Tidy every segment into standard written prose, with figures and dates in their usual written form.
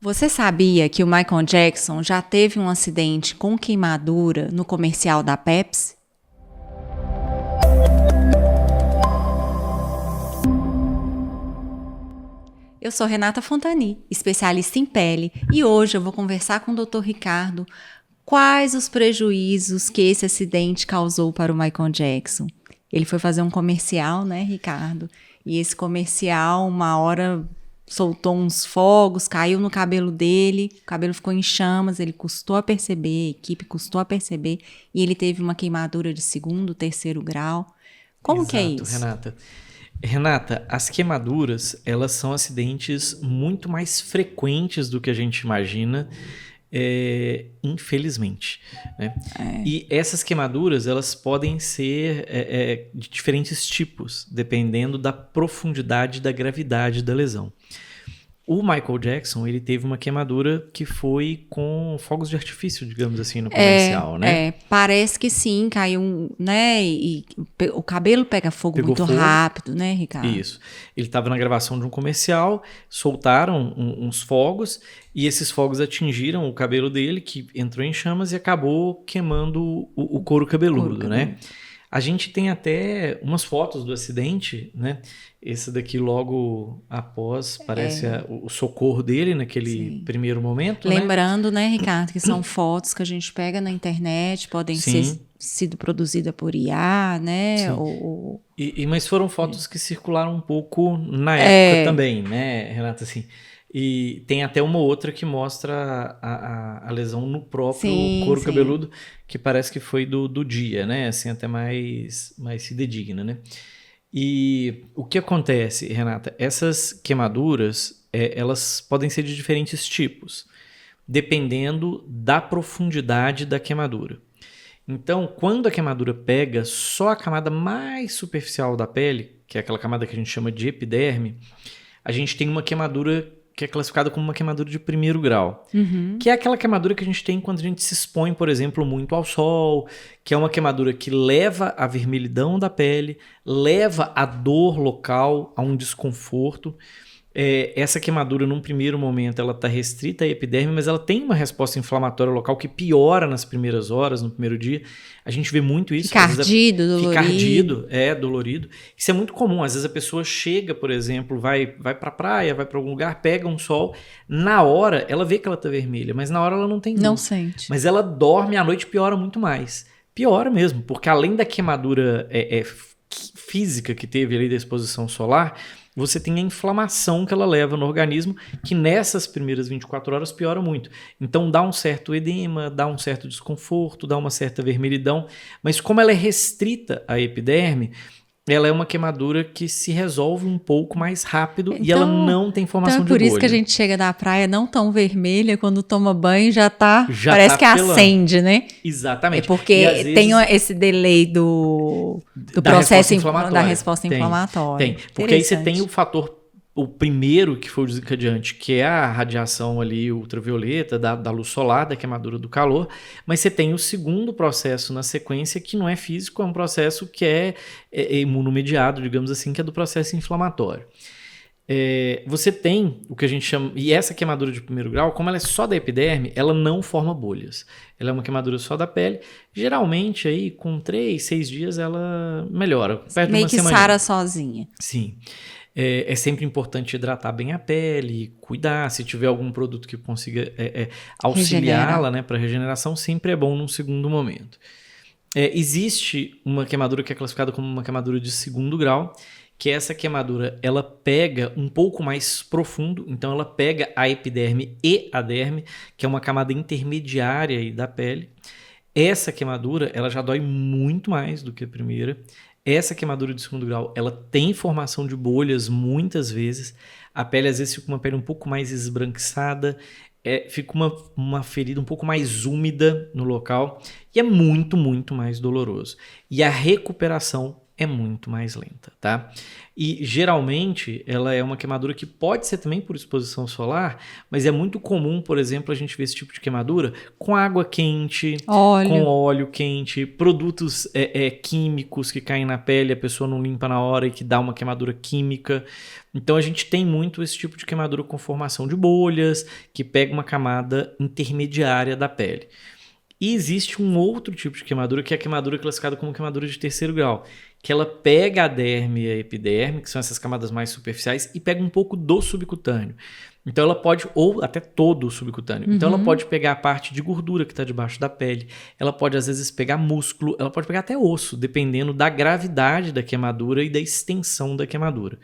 Você sabia que o Michael Jackson já teve um acidente com queimadura no comercial da Pepsi? Eu sou Renata Fontani, especialista em pele, e hoje eu vou conversar com o Dr. Ricardo quais os prejuízos que esse acidente causou para o Michael Jackson. Ele foi fazer um comercial, né, Ricardo? E esse comercial, uma hora soltou uns fogos, caiu no cabelo dele, o cabelo ficou em chamas, ele custou a perceber, a equipe custou a perceber, e ele teve uma queimadura de 2º, 3º grau. Como que é Exato, isso? Renata, as queimaduras, elas são acidentes muito mais frequentes do que a gente imagina, infelizmente, né? E essas queimaduras, elas podem ser de diferentes tipos, dependendo da profundidade e da gravidade da lesão. O Michael Jackson, ele teve uma queimadura que foi com fogos de artifício, digamos assim, no comercial, né? Parece que sim, caiu, né? E o cabelo pega fogo Pegou muito fogo. rápido, né, Ricardo? Isso. Ele estava na gravação de um comercial, soltaram uns fogos e esses fogos atingiram o cabelo dele, que entrou em chamas e acabou queimando o couro cabeludo, né? A gente tem até umas fotos do acidente, né? Esse daqui logo após parece o socorro dele naquele primeiro momento, Lembrando, né, Ricardo, que são fotos que a gente pega na internet, podem ser sido produzidas por IA, né? Mas foram fotos que circularam um pouco na época também, né, Renata? Assim, e tem até uma outra que mostra a lesão no próprio couro cabeludo, que parece que foi do dia, né? Assim, até mais fidedigna, né? E o que acontece, Renata? Essas queimaduras, elas podem ser de diferentes tipos, dependendo da profundidade da queimadura. Então, quando a queimadura pega só a camada mais superficial da pele, que é aquela camada que a gente chama de epiderme, a gente tem uma queimadura que é classificada como uma queimadura de 1º grau, que é aquela queimadura que a gente tem quando a gente se expõe, por exemplo, muito ao sol, que é uma queimadura que leva à vermelhidão da pele, leva à dor local, a um desconforto. Essa queimadura, num primeiro momento, ela está restrita à epiderme, mas ela tem uma resposta inflamatória local que piora nas primeiras horas, no primeiro dia. A gente vê muito isso. Fica ardido, dolorido. Fica ardido, dolorido. Isso é muito comum. Às vezes a pessoa chega, por exemplo, vai para a praia, vai para algum lugar, pega um sol. Na hora, ela vê que ela está vermelha, mas na hora ela não tem dor. Não sente. Mas ela dorme, à noite piora muito mais. Piora mesmo, porque além da queimadura física que teve ali da exposição solar, você tem a inflamação que ela leva no organismo, que nessas primeiras 24 horas piora muito. Então dá um certo edema, dá um certo desconforto, dá uma certa vermelhidão, mas como ela é restrita à epiderme, ela é uma queimadura que se resolve um pouco mais rápido e ela não tem formação de bolha. Então é por isso que a gente chega da praia não tão vermelha, quando toma banho já parece que acende, né? Exatamente. É porque tem esse delay do processo da resposta inflamatória. Tem, porque aí você tem o fator, o primeiro que foi o desencadeante, que é a radiação ali ultravioleta, da luz solar, da queimadura do calor, mas você tem o segundo processo na sequência, que não é físico, é um processo que é imunomediado, digamos assim, que é do processo inflamatório. Você tem o que a gente chama, e essa queimadura de 1º grau, como ela é só da epiderme, ela não forma bolhas. Ela é uma queimadura só da pele. Geralmente, aí, com 3, 6 dias, ela melhora. Perto meio de uma que sara sozinha. Sim. É sempre importante hidratar bem a pele, cuidar. Se tiver algum produto que consiga auxiliá-la, né, para regeneração, sempre é bom num segundo momento. Existe uma queimadura que é classificada como uma queimadura de 2º grau, que essa queimadura ela pega um pouco mais profundo, então ela pega a epiderme e a derme, que é uma camada intermediária aí da pele. Essa queimadura ela já dói muito mais do que a primeira. Essa queimadura de 2º grau, ela tem formação de bolhas muitas vezes. A pele às vezes fica uma pele um pouco mais esbranquiçada, fica uma ferida um pouco mais úmida no local e é muito, muito mais doloroso. E a recuperação é muito mais lenta, tá? E geralmente ela é uma queimadura que pode ser também por exposição solar, mas é muito comum, por exemplo, a gente ver esse tipo de queimadura com água quente, com óleo quente, produtos químicos que caem na pele, a pessoa não limpa na hora e que dá uma queimadura química. Então a gente tem muito esse tipo de queimadura com formação de bolhas, que pega uma camada intermediária da pele. E existe um outro tipo de queimadura, que é a queimadura classificada como queimadura de terceiro grau, que ela pega a derme e a epiderme, que são essas camadas mais superficiais, e pega um pouco do subcutâneo. Então ela pode, ou até todo o subcutâneo. Então ela pode pegar a parte de gordura que está debaixo da pele, ela pode às vezes pegar músculo, ela pode pegar até osso, dependendo da gravidade da queimadura e da extensão da queimadura.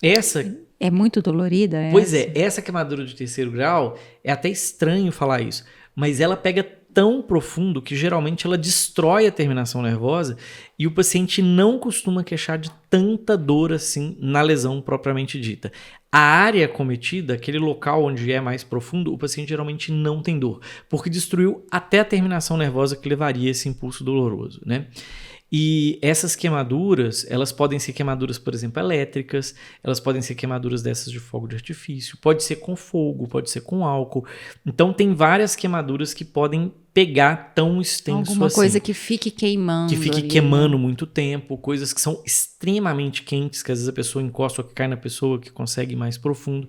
Essa... É muito dolorida? Pois é, essa queimadura de terceiro grau, é até estranho falar isso, mas ela pega tão profundo que geralmente ela destrói a terminação nervosa e o paciente não costuma queixar de tanta dor assim na lesão propriamente dita. A área acometida, aquele local onde é mais profundo, o paciente geralmente não tem dor, porque destruiu até a terminação nervosa que levaria esse impulso doloroso, né? E essas queimaduras, elas podem ser queimaduras, por exemplo, elétricas, elas podem ser queimaduras dessas de fogo de artifício, pode ser com fogo, pode ser com álcool. Então tem várias queimaduras que podem pegar tão extenso assim. Alguma coisa que fique queimando. Que fique ali, queimando muito tempo, coisas que são extremamente quentes, que às vezes a pessoa encosta ou que cai na pessoa, que consegue ir mais profundo.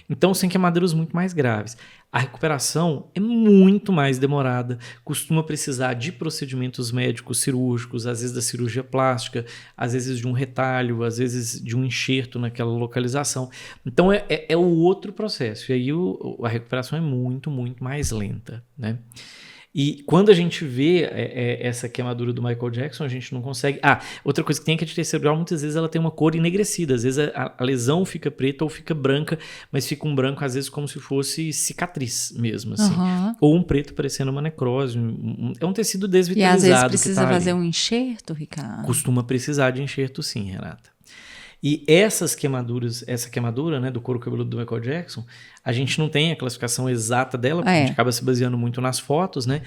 Então são queimaduras muito mais graves. A recuperação é muito mais demorada, costuma precisar de procedimentos médicos cirúrgicos, às vezes da cirurgia plástica, às vezes de um retalho, às vezes de um enxerto naquela localização. Então é o outro processo, e aí a recuperação é muito, muito mais lenta, né? E quando a gente vê essa queimadura do Michael Jackson, a gente não consegue... outra coisa que tem é que a de terceiro grau, muitas vezes ela tem uma cor enegrecida. Às vezes a lesão fica preta ou fica branca, mas fica um branco, às vezes, como se fosse cicatriz mesmo, assim. Ou um preto parecendo uma necrose. É um tecido desvitalizado. E às vezes precisa fazer um enxerto, Ricardo? Costuma precisar de enxerto, sim, Renata. E essas queimaduras, essa queimadura, né, do couro cabeludo do Michael Jackson, a gente não tem a classificação exata dela, porque a gente acaba se baseando muito nas fotos, né?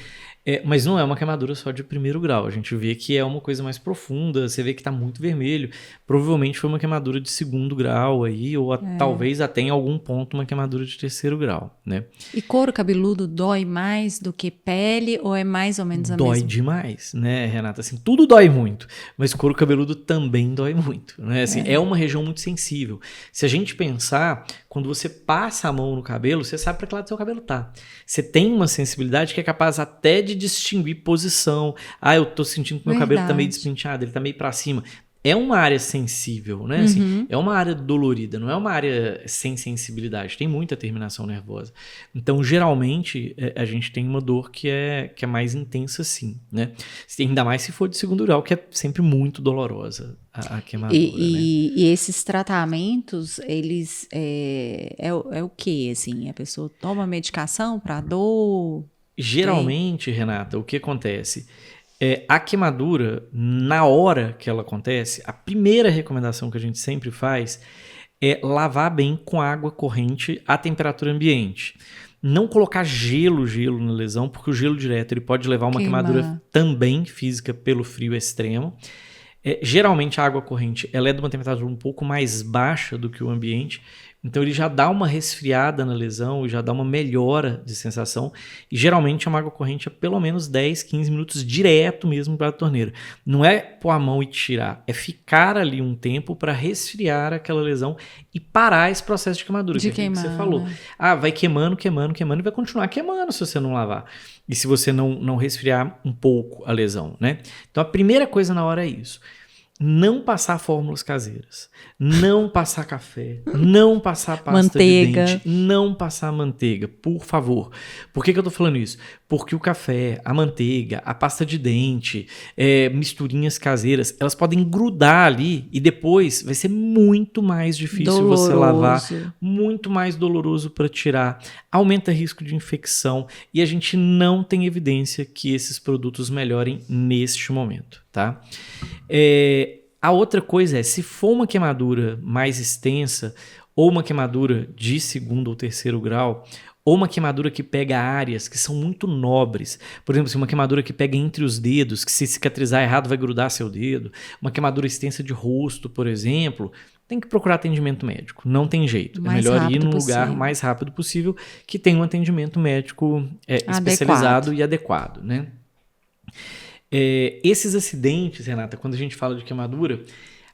Mas não é uma queimadura só de primeiro grau. A gente vê que é uma coisa mais profunda, você vê que está muito vermelho. Provavelmente foi uma queimadura de segundo grau aí, ou talvez até em algum ponto uma queimadura de terceiro grau, né? E couro cabeludo dói mais do que pele, ou é mais ou menos a mesma? Dói demais, né, Renata? Assim, tudo dói muito, mas couro cabeludo também dói muito, né? Assim, é uma região muito sensível. Se a gente pensar, quando você passa a mão no cabelo, você sabe para que lado do seu cabelo tá. Você tem uma sensibilidade que é capaz até de distinguir posição. Eu tô sentindo que meu cabelo tá meio despenteado, ele tá meio para cima. É uma área sensível, né? Assim, é uma área dolorida, não é uma área sem sensibilidade. Tem muita terminação nervosa. Então, geralmente, a gente tem uma dor que é mais intensa, sim, né? Ainda mais se for de segundo grau, que é sempre muito dolorosa a queimadura, né? E esses tratamentos, eles... É o quê, assim? A pessoa toma medicação para dor? Geralmente, Renata, o que acontece... a queimadura, na hora que ela acontece, a primeira recomendação que a gente sempre faz é lavar bem com água corrente à temperatura ambiente. Não colocar gelo na lesão, porque o gelo direto ele pode levar a uma queimadura também física pelo frio extremo. Geralmente a água corrente ela é de uma temperatura um pouco mais baixa do que o ambiente, então ele já dá uma resfriada na lesão e já dá uma melhora de sensação, e geralmente a água corrente é pelo menos 10, 15 minutos direto mesmo para a torneira. Não é pôr a mão e tirar, é ficar ali um tempo para resfriar aquela lesão e parar esse processo de queimadura, que é o que você falou. Vai queimando e vai continuar queimando se você não lavar. E se você não resfriar um pouco a lesão, né? Então a primeira coisa na hora é isso. Não passar fórmulas caseiras, não passar café, não passar pasta de dente, não passar manteiga, por favor. Por que eu tô falando isso? Porque o café, a manteiga, a pasta de dente, misturinhas caseiras, elas podem grudar ali e depois vai ser muito mais difícil você lavar, muito mais doloroso para tirar, aumenta risco de infecção e a gente não tem evidência que esses produtos melhorem neste momento, tá? A outra coisa se for uma queimadura mais extensa ou uma queimadura de 2º ou 3º grau, ou uma queimadura que pega áreas que são muito nobres. Por exemplo, assim, uma queimadura que pega entre os dedos, que se cicatrizar errado vai grudar seu dedo. Uma queimadura extensa de rosto, por exemplo, tem que procurar atendimento médico. Não tem jeito. É melhor ir no lugar mais rápido possível que tenha um atendimento médico especializado e adequado, né? Esses acidentes, Renata, quando a gente fala de queimadura,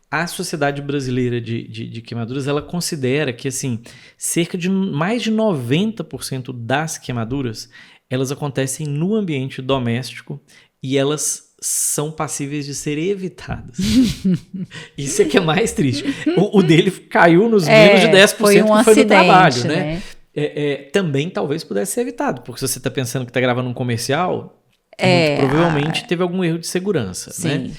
a Sociedade Brasileira de Queimaduras, ela considera que, assim, cerca de mais de 90% das queimaduras, elas acontecem no ambiente doméstico e elas são passíveis de ser evitadas. Isso é que é mais triste. O dele caiu nos menos de 10% foi um que foi acidente, do trabalho, né? Também talvez pudesse ser evitado, porque se você está pensando que está gravando um comercial, muito provavelmente teve algum erro de segurança, sim. né?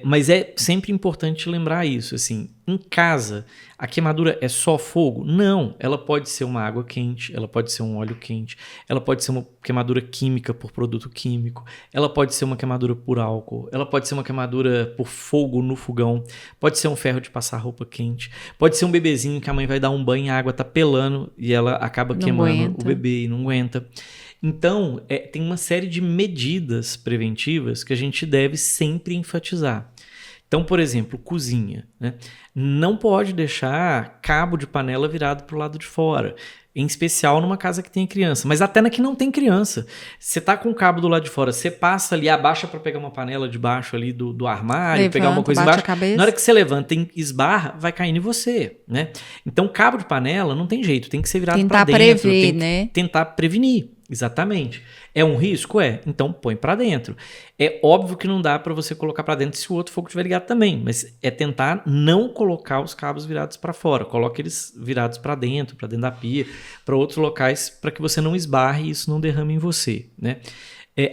Mas é sempre importante lembrar isso, assim, em casa, a queimadura é só fogo? Não, ela pode ser uma água quente, ela pode ser um óleo quente, ela pode ser uma queimadura química por produto químico, ela pode ser uma queimadura por álcool, ela pode ser uma queimadura por fogo no fogão, pode ser um ferro de passar roupa quente, pode ser um bebezinho que a mãe vai dar um banho e a água tá pelando e ela acaba queimando o bebê e não aguenta. Então, tem uma série de medidas preventivas que a gente deve sempre enfatizar. Então, por exemplo, cozinha, né? Não pode deixar cabo de panela virado para o lado de fora, em especial numa casa que tem criança, mas até na que não tem criança. Você tá com o cabo do lado de fora, você passa ali, abaixa para pegar uma panela debaixo ali do armário, levanta, pegar uma coisa embaixo. Na hora que você levanta e esbarra, vai cair em você, né? Então, cabo de panela não tem jeito, tem que ser virado para dentro. Tem que tentar prevenir. Exatamente. É um risco? Então põe para dentro. É óbvio que não dá para você colocar para dentro se o outro fogo estiver ligado também, mas é tentar não colocar os cabos virados para fora. Coloque eles virados para dentro da pia, para outros locais, para que você não esbarre e isso não derrame em você, né?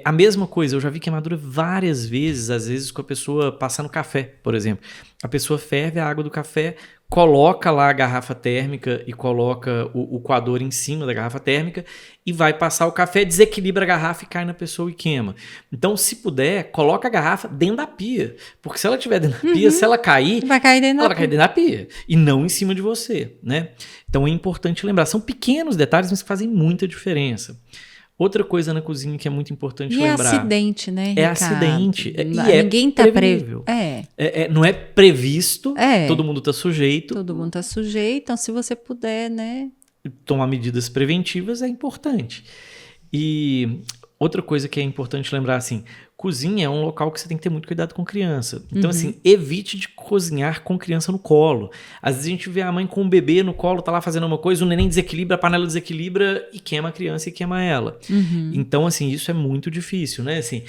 A mesma coisa, eu já vi queimadura várias vezes, às vezes com a pessoa passando café, por exemplo. A pessoa ferve a água do café, coloca lá a garrafa térmica e coloca o coador em cima da garrafa térmica e vai passar o café, desequilibra a garrafa e cai na pessoa e queima. Então, se puder, coloca a garrafa dentro da pia, porque se ela estiver dentro da pia, se ela cair, ela vai cair dentro da pia e não em cima de você, né? Então, é importante lembrar. São pequenos detalhes, mas que fazem muita diferença. Outra coisa na cozinha que é muito importante lembrar. É acidente, né, Ricardo? É acidente. Ninguém tá previsível. Não é previsto, todo mundo tá sujeito. Todo mundo tá sujeito, então se você puder, né? Tomar medidas preventivas é importante. E outra coisa que é importante lembrar, assim, cozinha é um local que você tem que ter muito cuidado com criança. Então, assim, evite de cozinhar com criança no colo. Às vezes a gente vê a mãe com o bebê no colo, tá lá fazendo uma coisa, o neném desequilibra, a panela desequilibra e queima a criança e queima ela. Então, assim, isso é muito difícil, né? Assim,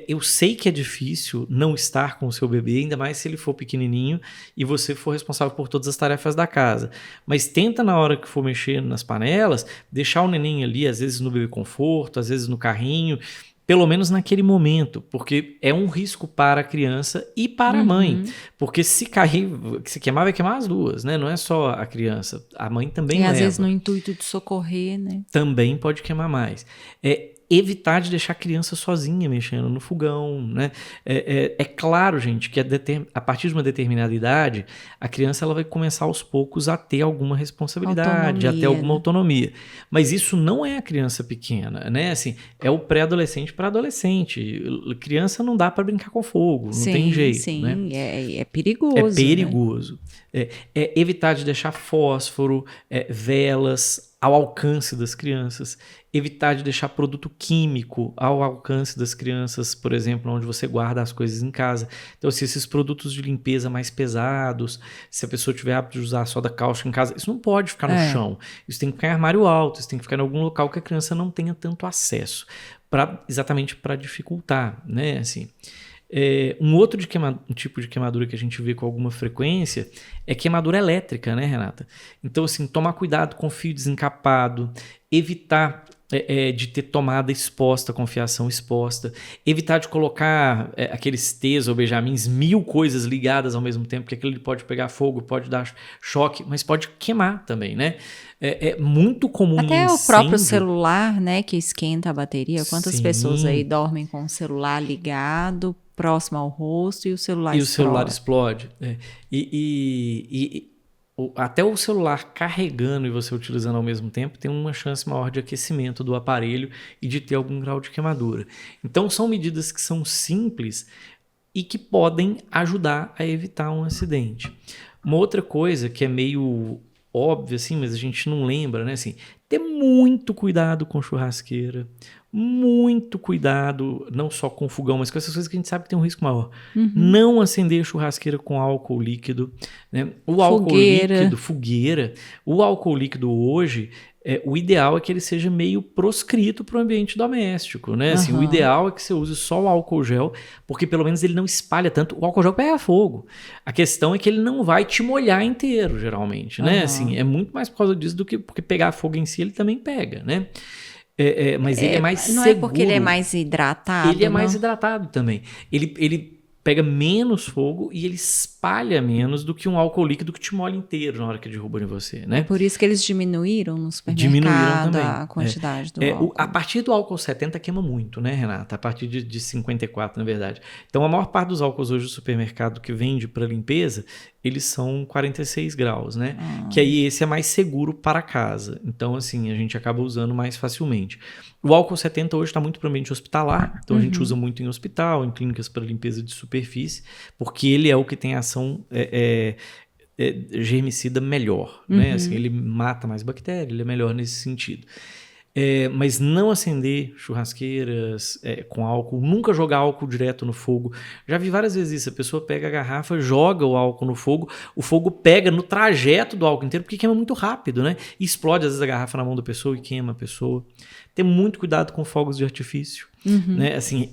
eu sei que é difícil não estar com o seu bebê, ainda mais se ele for pequenininho e você for responsável por todas as tarefas da casa. Mas tenta, na hora que for mexer nas panelas, deixar o neném ali, às vezes no bebê conforto, às vezes no carrinho, pelo menos naquele momento, porque é um risco para a criança e para a mãe. Porque se cair, se queimar, vai queimar as duas, né? Não é só a criança, a mãe também leva. E às vezes no intuito de socorrer, né? Também pode queimar mais. Evitar de deixar a criança sozinha mexendo no fogão, né? É claro, gente, que a partir de uma determinada idade, a criança ela vai começar aos poucos a ter alguma responsabilidade, a ter alguma autonomia. Mas isso não é a criança pequena, né? Assim, é o pré-adolescente para adolescente. Criança não dá para brincar com fogo, não tem jeito. Sim, né? É perigoso. É perigoso. Né? Evitar de deixar fósforo, velas ao alcance das crianças, evitar de deixar produto químico ao alcance das crianças, por exemplo, onde você guarda as coisas em casa. Então, se esses produtos de limpeza mais pesados, se a pessoa tiver hábito de usar soda cáustica em casa, isso não pode ficar no chão. Isso tem que ficar em armário alto, isso tem que ficar em algum local que a criança não tenha tanto acesso, exatamente para dificultar, né? Assim, um outro tipo de queimadura que a gente vê com alguma frequência é queimadura elétrica, né, Renata? Então, assim, tomar cuidado com fio desencapado, evitar de ter tomada exposta, com fiação exposta, evitar de colocar aqueles T's ou benjamins, 1000 coisas ligadas ao mesmo tempo, porque aquilo pode pegar fogo, pode dar choque, mas pode queimar também, né? É muito comum até incêndio. O próprio celular, né, que esquenta a bateria. Quantas pessoas aí dormem com o celular ligado, próximo ao rosto, e o celular explode. O celular explode. E até o celular carregando e você utilizando ao mesmo tempo tem uma chance maior de aquecimento do aparelho e de ter algum grau de queimadura. Então são medidas que são simples e que podem ajudar a evitar um acidente. Uma outra coisa que é meio óbvia, assim, mas a gente não lembra, né? Assim, ter muito cuidado com churrasqueira, muito cuidado, não só com fogão, mas com essas coisas que a gente sabe que tem um risco maior. Não acender churrasqueira com álcool líquido, né? O álcool líquido, fogueira, o álcool líquido hoje, o ideal é que ele seja meio proscrito para o ambiente doméstico, né? Assim, o ideal é que você use só o álcool gel, porque pelo menos ele não espalha tanto. O álcool gel pega fogo. A questão é que ele não vai te molhar inteiro, geralmente, né? Assim, é muito mais por causa disso do que porque pegar fogo em si ele também pega, né? Mas ele é mais não seguro. É porque ele é mais hidratado? Ele é mais hidratado também. Ele pega menos fogo e ele espalha menos do que um álcool líquido que te molha inteiro na hora que derruba em você, né? É por isso que eles diminuíram no supermercado diminuíram também. A quantidade do álcool. A partir do álcool 70 queima muito, né, Renata? A partir de 54, na verdade. Então, a maior parte dos álcools hoje do supermercado que vende para limpeza, eles são 46 graus, né? Que aí esse é mais seguro para casa. Então, assim, a gente acaba usando mais facilmente. O álcool 70 hoje está muito para o ambiente hospitalar, então a gente usa muito em hospital, em clínicas para limpeza de superfície, porque ele é o que tem ação germicida melhor, né? Assim, ele mata mais bactérias, ele é melhor nesse sentido. Mas não acender churrasqueiras com álcool, nunca jogar álcool direto no fogo. Já vi várias vezes isso, a pessoa pega a garrafa, joga o álcool no fogo, o fogo pega no trajeto do álcool inteiro, porque queima muito rápido, né? E explode às vezes a garrafa na mão da pessoa e queima a pessoa. Ter muito cuidado com fogos de artifício, né? Assim,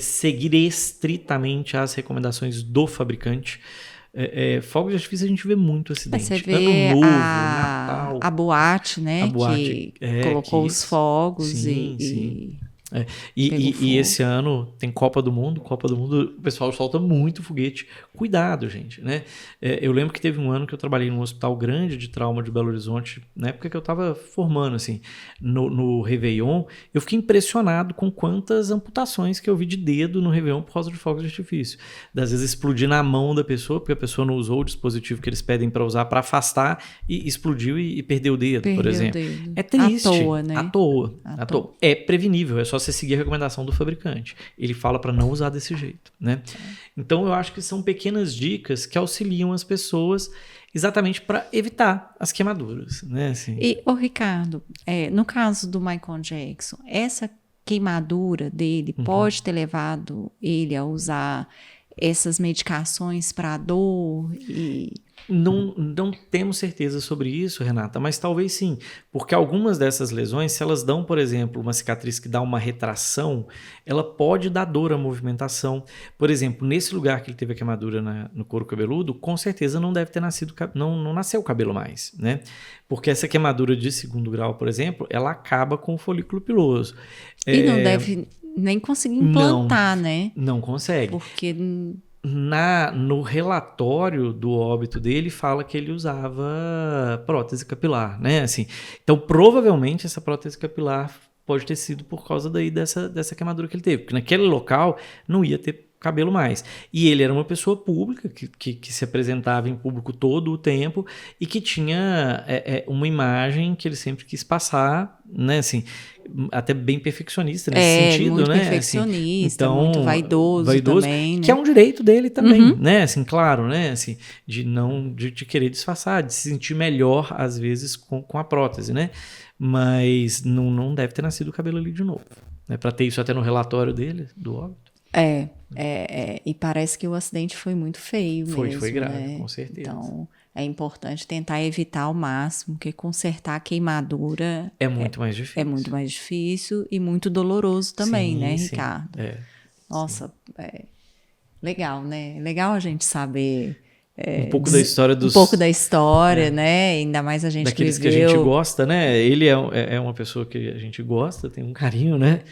seguir estritamente as recomendações do fabricante. Fogos de artifício a gente vê muito acidente. Você vê Ano novo, Natal. A boate, né? A boate, que colocou os fogos sim. E E esse ano tem Copa do Mundo, o pessoal solta muito foguete. Cuidado, gente, né? Eu lembro que teve um ano que eu trabalhei num hospital grande de trauma de Belo Horizonte, na época que eu estava formando, assim, no Réveillon. Eu fiquei impressionado com quantas amputações que eu vi de dedo no Réveillon por causa de fogos de artifício. Das vezes explodir na mão da pessoa, porque a pessoa não usou o dispositivo que eles pedem para usar para afastar e explodiu e perdeu o dedo, por exemplo. É triste. À toa, né? À toa. É prevenível, é só você seguir a recomendação do fabricante. Ele fala para não usar desse jeito, né? Então eu acho que são pequenas dicas que auxiliam as pessoas exatamente para evitar as queimaduras, né? Assim. E, Ricardo, no caso do Michael Jackson, essa queimadura dele pode ter levado ele a usar essas medicações para dor e... Não temos certeza sobre isso, Renata, mas talvez sim, porque algumas dessas lesões, se elas dão, por exemplo, uma cicatriz que dá uma retração, ela pode dar dor à movimentação. Por exemplo, nesse lugar que ele teve a queimadura no couro cabeludo, com certeza não deve ter nascido, não nasceu o cabelo mais, né? Porque essa queimadura de 2º grau, por exemplo, ela acaba com o folículo piloso. E não deve nem conseguir implantar, né? Não consegue. Porque... No relatório do óbito dele, fala que ele usava prótese capilar, né? Assim, então, provavelmente, essa prótese capilar pode ter sido por causa dessa queimadura que ele teve, porque naquele local não ia ter cabelo mais. E ele era uma pessoa pública, que se apresentava em público todo o tempo e que tinha uma imagem que ele sempre quis passar, né? Assim, até bem perfeccionista nesse sentido, muito né? Perfeccionista, assim, então, muito vaidoso também, né? Que é um direito dele também, né? Assim, claro, né? Assim, de querer disfarçar, de se sentir melhor às vezes com a prótese, né? Mas não deve ter nascido o cabelo ali de novo, né? Para ter isso até no relatório dele, do óbito. E parece que o acidente foi muito feio mesmo. Foi grave, né? Com certeza. Então, é importante tentar evitar ao máximo, porque consertar a queimadura... É muito mais difícil. É muito mais difícil e muito doloroso também, né, Ricardo? Nossa, legal, né? Legal a gente saber... um pouco da história dos... Um pouco da história, né? Ainda mais a gente daqueles que a gente gosta, né? Ele é uma pessoa que a gente gosta, tem um carinho, né?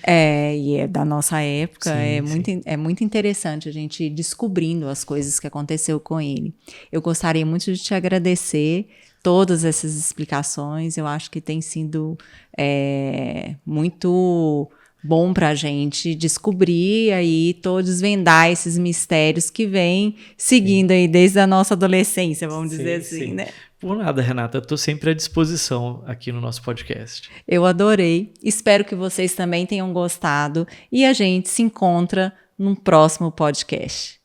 E é da nossa época. É muito interessante a gente ir descobrindo as coisas que aconteceu com ele. Eu gostaria muito de te agradecer todas essas explicações. Eu acho que tem sido muito bom pra gente descobrir aí, desvendar esses mistérios que vêm seguindo aí desde a nossa adolescência, vamos dizer assim, né? Por nada, Renata, eu tô sempre à disposição aqui no nosso podcast. Eu adorei, espero que vocês também tenham gostado e a gente se encontra num próximo podcast.